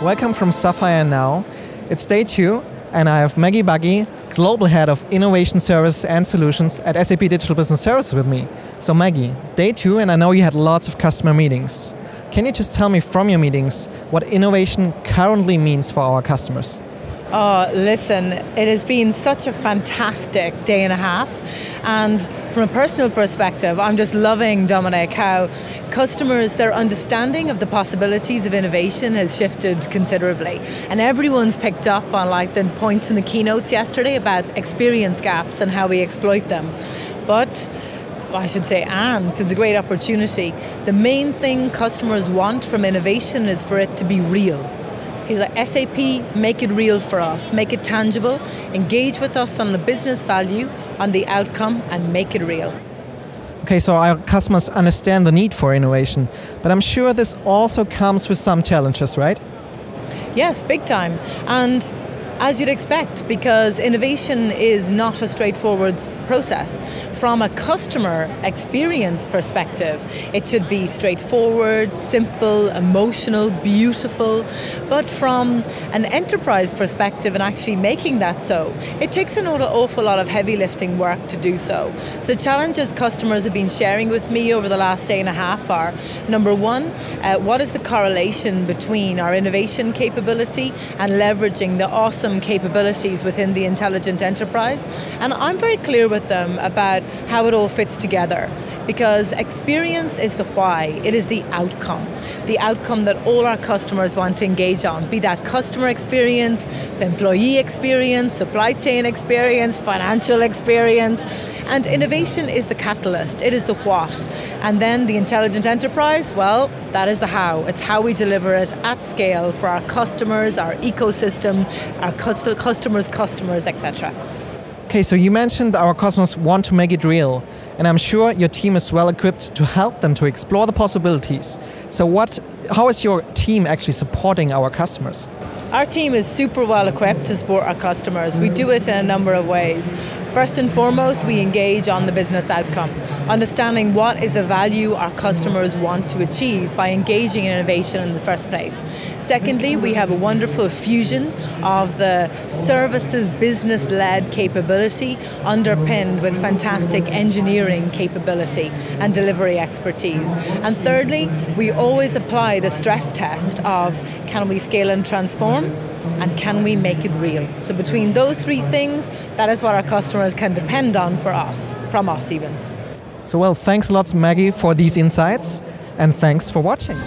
Welcome from Sapphire Now. It's day 2, and I have Maggie Buggy, Global Head of Innovation Services and Solutions at SAP Digital Business Services with me. So Maggie, day 2, and I know you had lots of customer meetings. Can you just tell me from your meetings what innovation currently means for our customers? Oh, listen, it has been such a fantastic day and a half. And from a personal perspective, I'm just loving, Dominic, how customers, their understanding of the possibilities of innovation has shifted considerably. And everyone's picked up on the points in the keynotes yesterday about experience gaps and how we exploit them. But I should say, and it's a great opportunity. The main thing customers want from innovation is for it to be real. He's like, SAP, make it real for us, make it tangible, engage with us on the business value, on the outcome, and make it real. Okay, so our customers understand the need for innovation, but I'm sure this also comes with some challenges, right? Yes, big time. And as you'd expect, because innovation is not a straightforward process. From a customer experience perspective, it should be straightforward, simple, emotional, beautiful. But from an enterprise perspective and actually making that so, it takes an awful lot of heavy lifting work to do so. So the challenges customers have been sharing with me over the last day and a half are, number one, what is the correlation between our innovation capability and leveraging the awesome capabilities within the intelligent enterprise? And I'm very clear with them about how it all fits together, because experience is the why, it is the outcome that all our customers want to engage on, be that customer experience, employee experience, supply chain experience, financial experience, and innovation is the catalyst, it is the what. And then the intelligent enterprise, well, that is the how. It's how we deliver it at scale for our customers, our ecosystem, our customers, etc. Okay, so you mentioned our customers want to make it real, and I'm sure your team is well equipped to help them to explore the possibilities. So how is your team actually supporting our customers? Our team is super well equipped to support our customers. We do it in a number of ways. First and foremost, we engage on the business outcome, understanding what is the value our customers want to achieve by engaging in innovation in the first place. Secondly, we have a wonderful fusion of the services business-led capability underpinned with fantastic engineering capability and delivery expertise. And thirdly, we always apply the stress test of can we scale and transform, and can we make it real? So between those three things, that is what our customers can depend on from us even. So well, thanks a lot, Maggie, for these insights, and thanks for watching.